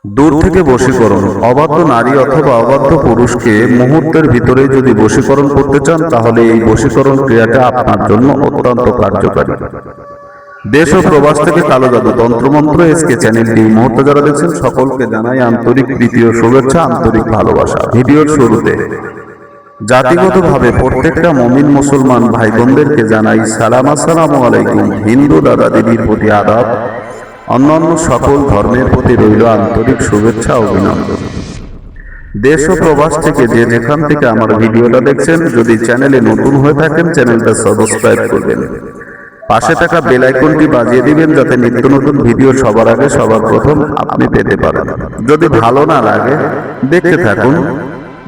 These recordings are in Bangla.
দূর থেকে বশীকরণ। অবাধ্য নারী অথবা অবাধ্য পুরুষকে মুহূর্তের ভিতরে যদি বশীকরণ করতে চান, তাহলে এই বশীকরণ ক্রিয়াটা আপনার জন্য অত্যন্ত কার্যকারী। দেশ ও প্রবাস থেকে কালো জাদু তন্ত্রমন্ত্র এসকে চ্যানেলটি এই মুহূর্তে যারা দেখছেন, সকলকে জানাই আন্তরিক প্রীতি ও শুভেচ্ছা, আন্তরিক ভালোবাসা। ভিডিওর শুরুতে জাতিগতভাবে প্রত্যেকটা মুমিন মুসলমান ভাই বোনদেরকে জানাই সালাম, আসসালামু আলাইকুম। হিন্দু দাদা দিদির প্রতি আদাব, অন্যান্য সকল ধর্মের প্রতি রইল আন্তরিক শুভেচ্ছা ও অভিনন্দন। দেশ ও প্রবাস থেকে যে যেখান থেকে আমার ভিডিওটা দেখছেন, যদি চ্যানেলে নতুন হয়ে থাকেন চ্যানেলটা সাবস্ক্রাইব করবেন, পাশে থাকা বেল আইকনটি বাজিয়ে দিবেন, যাতে নিত্য নতুন ভিডিও সবার আগে সবার প্রথম আপনি পেতে পারেন। যদি ভালো না লাগে দেখতে থাকুন,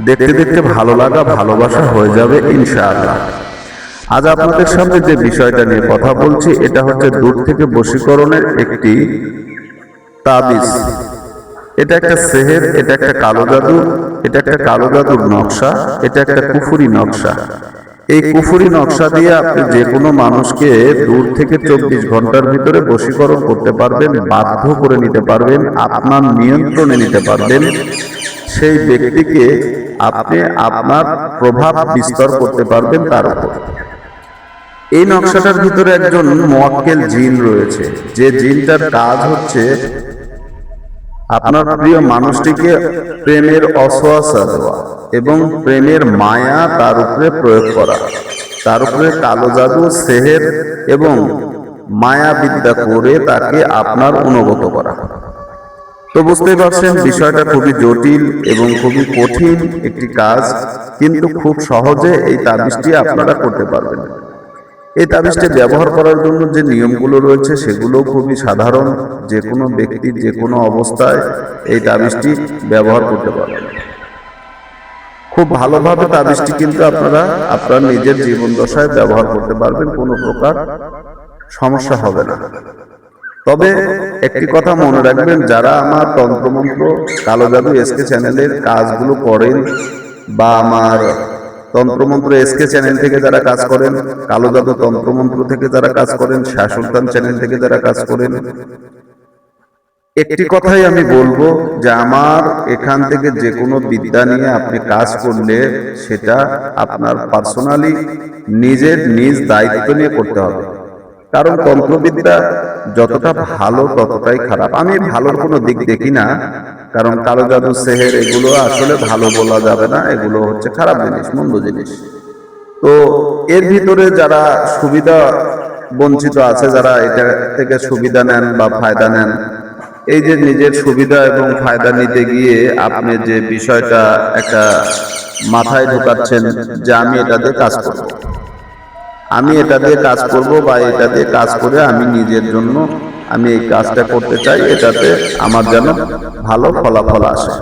দেখতে দেখতে ভালো লাগা ভালোবাসা হয়ে যাবে ইনশাআল্লাহ। আজ আপনাদের সামনে যে বিষয়টা নিয়ে কথা বলছি, এটা হচ্ছে দূর থেকে বশীকরণের একটি তাবিজ। এটা একটা সেহের, এটা একটা কালো জাদু, এটা একটা কালো জাদুর নকশা, এটা একটা কুফুরি নকশা। এই কুফুরি নকশা দিয়ে আপনি যে কোনো মানুষকে দূর থেকে 24 ঘন্টার ভিতরে বশীকরণ করতে পারবেন, বাধ্য করে নিতে পারবেন, আপনার নিয়ন্ত্রণে নিতে পারবেন। সেই ব্যক্তিকে আপনি আপনার প্রভাব বিস্তার করতে পারবেন তার উপর। এই নকশাটার ভিতরে একজন মুয়াক্কেল জিন রয়েছে, যে জিনটার কাজ হচ্ছে আপনার প্রিয় মানুষটিকে প্রেমের অসওয়াসা দেওয়া এবং প্রেমের মায়া তার উপরে প্রয়োগ করা, তার উপরে কালো জাদু, সেহের এবং মায়া বিদ্যা করে তাকে আপনার অনুগত করা। তো বুঝতেই পারছেন বিষয়টা খুবই জটিল এবং খুবই কঠিন একটি কাজ, কিন্তু খুব সহজে এই তাবিজটি আপনারা করতে পারবেন। এই তাবিজটি ব্যবহার করার জন্য যে নিয়মগুলো রয়েছে সেগুলো খুবই সাধারণ, যে কোনো ব্যক্তি যে কোনো অবস্থায় এই তাবিজটি ব্যবহার করতে পারবেন। খুব ভালোভাবে তাবিজটি কিন্তু আপনারা আপনার নিজের জীবন দশায় ব্যবহার করতে পারবেন, কোনো প্রকার সমস্যা হবে না। তবে একটি কথা মনে রাখবেন, যারা আমার তন্ত্রমন্ত্র কালো জাদু এসকে চ্যানেলের কাজগুলো করেন, বা আমার তন্ত্রমন্ত্র এসকে চ্যানেল থেকে যারা কাজ করেন, কালো জাদু তন্ত্রমন্ত্র থেকে যারা কাজ করেন, শাহ সুলতান চ্যানেল থেকে যারা কাজ করেন, একটি কথাই আমি বলবো যে আমার এখান থেকে যে কোনো বিদ্যা নিয়ে আপনি কাজ করলে সেটা আপনার পার্সোনালি নিজের নিজ দায়িত্ব নিয়ে করতে হবে। কারণ তন্ত্রবিদ্যা যতটা ভালো ততটাই খারাপ। আমি ভালোর কোনো দিক দেখি না, কারণ কালো জাদু, সেহের এগুলো আসলে ভালো বলা যাবে না, এগুলো হচ্ছে খারাপ জিনিস, মন্দ জিনিস। তো এর ভিতরে যারা সুবিধা বঞ্চিত আছে, যারা এটা থেকে সুবিধা নেন বা ফায়দা নেন, এই যে নিজের সুবিধা এবং ফায়দা নিতে গিয়ে আপনি যে বিষয়টা একটা মাথায় ঢোকাচ্ছেন যে আমি এটা দিয়ে কাজ করব, আমি এটা দিয়ে কাজ করব, বা এটা দিয়ে কাজ করে আমি নিজের জন্য আমি এই কাজটা করতে চাই, এটাতে আমার যেন ভালো ফলাফল আসে।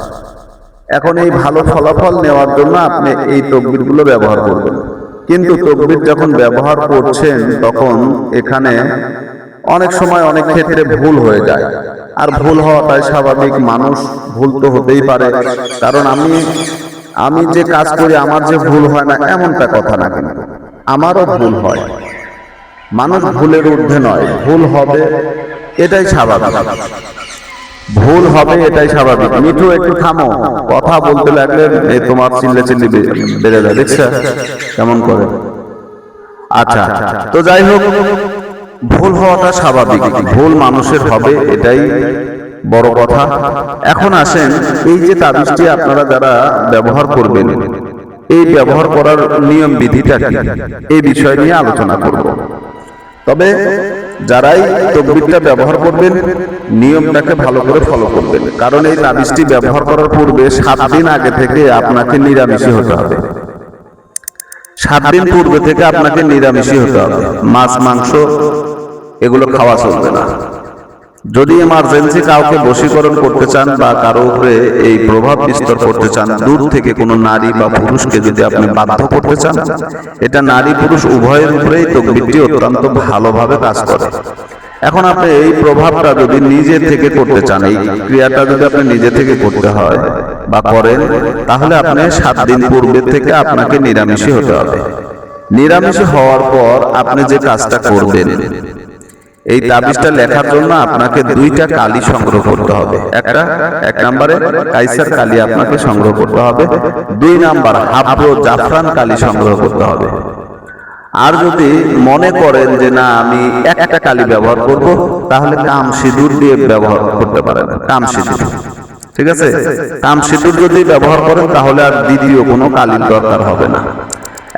এখন এই ভালো ফলাফল নেওয়ার জন্য আপনি এই তকবিরগুলো ব্যবহার করবেন। কিন্তু তকবির যখন ব্যবহার করছেন তখন এখানে অনেক সময় অনেক ক্ষেত্রে ভুল হয়ে যায়, আর ভুল হওয়াটাই স্বাভাবিক, মানুষ ভুল তো হতেই পারে। কারণ আমি যে কাজ করি আমার যে ভুল হয় না এমনটা কথা না, কিন্তু আমারও ভুল হয়। মানুষ ভুলের ঊর্ধ্বে নয়, ভুল হবে এটাই স্বাভাবিক, ভুল হবে এটাই স্বাভাবিক। মিঠু একটু থামো, কথা বলতে লাগলে তোমার চিল্লে চিল্লি বেড়ে যায়, দেখছো কেমন করে। আচ্ছা, তো যাই হোক, ভুল হওয়াটা স্বাভাবিক, ভুল মানুষের হবে, এটাই বড় কথা। এখন আসেন, এই যে তাবিজটি আপনারা যারা ব্যবহার করবেন, এই ব্যবহার করার নিয়ম বিধিটা কি, এই বিষয় নিয়ে আলোচনা করব। তবে যারাই তকবিরটা ব্যবহার করবেন নিয়মটাকে ভালো করে ফলো করবেন, কারণ এই তাবিজটি ব্যবহার করার পূর্বে 7 দিন আগে থেকে আপনাকে নিরামিষী হতে হবে। 7 দিন পূর্বে থেকে আপনাকে নিরামিষী হতে হবে, মাছ মাংস এগুলো খাওয়া চলবে না। যদি এমার্জেন্সি কাউকে বশীকরণ করতে চান বা কারো উপরে এই প্রভাব বিস্তার করতে চান, দূর থেকে কোনো নারী বা পুরুষকে যদি আপনি বাধ্য করতে চান, এটা নারী পুরুষ উভয়ের উপরেই তকবিরটি অত্যন্ত ভালোভাবে কাজ করে। এখন আপনি এই প্রভাবটা যদি নিজে থেকে করতে চান, এই ক্রিয়াটা যদি আপনি নিজে থেকে করতে হয় বা করেন, তাহলে আপনি 7 দিন পূর্বে থেকে আপনাকে নিরামিষী হতে হবে। নিরামিষী হওয়ার পর আপনি যে কাজটা করবেন, এই তাবিজটা লেখার জন্য আপনাকে দুইটা কালি সংগ্রহ করতে হবে। এক নম্বরে কাইসার কালি আপনাকে সংগ্রহ করতে হবে, 2 নাম্বার হাবরো জাফরান কালি সংগ্রহ করতে হবে। আর যদি মনে করেন যে না আমি একটা কালি ব্যবহার করব, তাহলে কাম সিঁদুর দিয়ে ব্যবহার করতে পারেন। কাম সিঁদুর, ঠিক আছে? কাম সিঁদুর যদি ব্যবহার করেন তাহলে আর দ্বিতীয় কোনো কালির দরকার হবে না।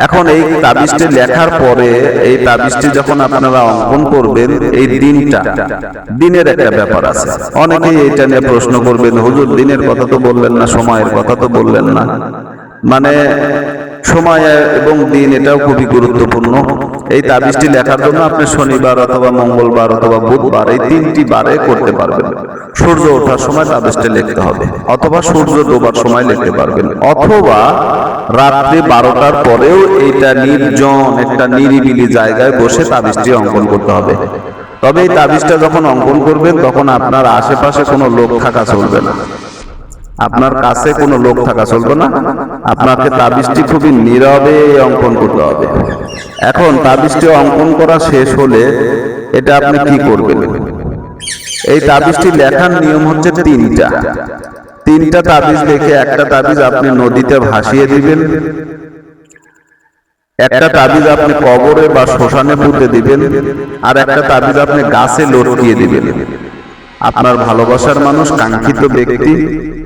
এখন এই তাবিজটি লেখার পরে এই তাবিজটি যখন আপনারা অঙ্কন করবেন, এই দিনের একটা ব্যাপার আছে। অনেকেই এইটা নিয়ে প্রশ্ন করবেন, হুজুর দিনের কথা তো বললেন না, সময়ের কথা তো বললেন না। মানে সময় এবং দিন এটাও খুবই গুরুত্বপূর্ণ। এই তাবিজটি লেখার জন্য আপনি শনিবার অথবা মঙ্গলবার অথবা বুধবার এই 3টি বারে করতে পারবেন। সূর্য ওঠার সময় তাবিজটি লিখতে হবে, অথবা সূর্য ডোবার সময় লিখতে পারবেন, অথবা রাত্রি 12টার পরেও এইটা নির্জন একটা নিরিবিলি জায়গায় বসে তাবিজটি অঙ্কন করতে হবে। তবে এই তাবিজটা যখন অঙ্কন করবেন তখন আপনার আশেপাশে কোনো লোক থাকা চলবে না, আপনার কাছে কোনো লোক থাকা চলবে না। আপনাকে তাবিজটি খুবই নীরবে অঙ্কন করতে হবে। এখন তাবিজটি অঙ্কন করা শেষ হলে এটা আপনি কি করবেন? এই তাবিজটি লেখার নিয়ম হচ্ছে 3টা তাবিজ লিখে একটা তাবিজ আপনি নদীতে ভাসিয়ে দিবেন, একটা তাবিজ আপনি কবরে বা শ্মশানে পুঁতে দিবেন, আর একটা তাবিজ আপনি গাছে লটকিয়ে দিবেন। আপনার ভালোবাসার মানুষ, কাঙ্ক্ষিত ব্যক্তি,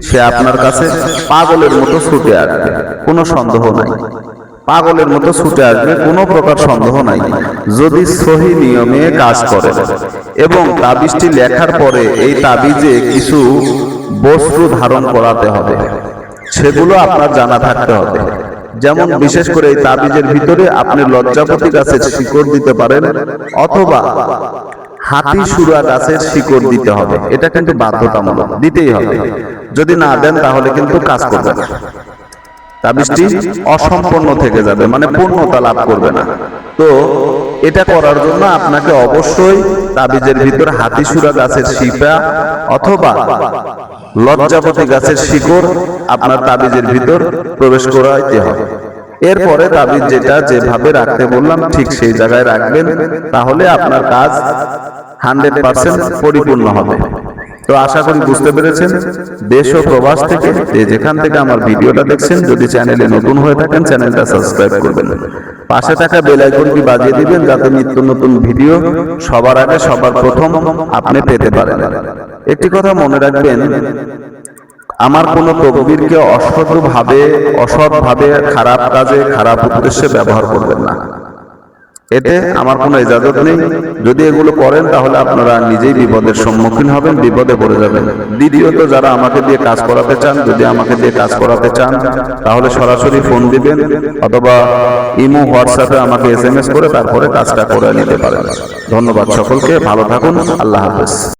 সে আপনার কাছে পাগলের মতো ছুটে আসবে, কোনো সন্দেহ নাই। পাগলের মতো ছুটে আসবে, কোনো প্রকার সন্দেহ নাই, যদি সহি নিয়মে কাজ করে। এবং তাবিজটি লেখার পরে এই তাবিজে কিছু বস্তু ধারণ করাতে হবে, সেগুলো আপনার জানা থাকতে হবে। যেমন বিশেষ করে এই তাবিজের ভিতরে আপনি লজ্জাপতি গাছের শিকড় দিতে পারেন, অথবা হাতি সুরা গাছের শিকড় দিতে হবে। এটা কিন্তু বাধ্যতামূলক, দিতেই হবে। যদি না দেন তাহলে কিন্তু কাজ করবে না, তাবিজটি অসম্পূর্ণ থেকে যাবে, মানে পূর্ণতা লাভ করবে না। তো এটা করার জন্য আপনাকে অবশ্যই তাবিজের ভিতর হাতি সুরা গাছের শিপা অথবা লজ্জাপতি গাছের শিকড় আপনার তাবিজের ভিতর প্রবেশ করাইতে হবে। এরপরে তাবিজ যেটা যেভাবে রাখতে বললাম ঠিক সেই জায়গায় রাখবেন, তাহলে আপনার কাজ 100% পরিপূর্ণ হবে। তো আশা করি বুঝতে পেরেছেন। দেশ ও প্রবাস থেকে যেখান থেকে আমার ভিডিওটা দেখছেন, যদি চ্যানেলে নতুন হয়ে থাকেন চ্যানেলটা সাবস্ক্রাইব করবেন, পাশে থাকা বেল আইকনটি বাজিয়ে দিবেন, যাতে নিত্য নতুন ভিডিও সবার আগে সবার প্রথম আপনি পেতে পারেন। একটি কথা মনে রাখবেন, আমার কোনো তকবীরকে অসৎভাবে খারাপ কাজে খারাপ উদ্দেশ্যে ব্যবহার করবেন না, এতে আমার কোনো ইজাজত নেই। যদি এগুলো করেন তাহলে আপনারা নিজেই বিপদের সম্মুখীন হবেন, বিপদে পড়ে যাবেন। দ্বিতীয়ত, যারা আমাকে দিয়ে কাজ করাতে চান, যদি আমাকে দিয়ে কাজ করাতে চান তাহলে সরাসরি ফোন দিবেন, অথবা ইমো হোয়াটসঅ্যাপে আমাকে SMS করে তারপরে কাজটা করে নিতে পারেন। ধন্যবাদ সকলকে, ভালো থাকুন, আল্লাহ হাফেজ।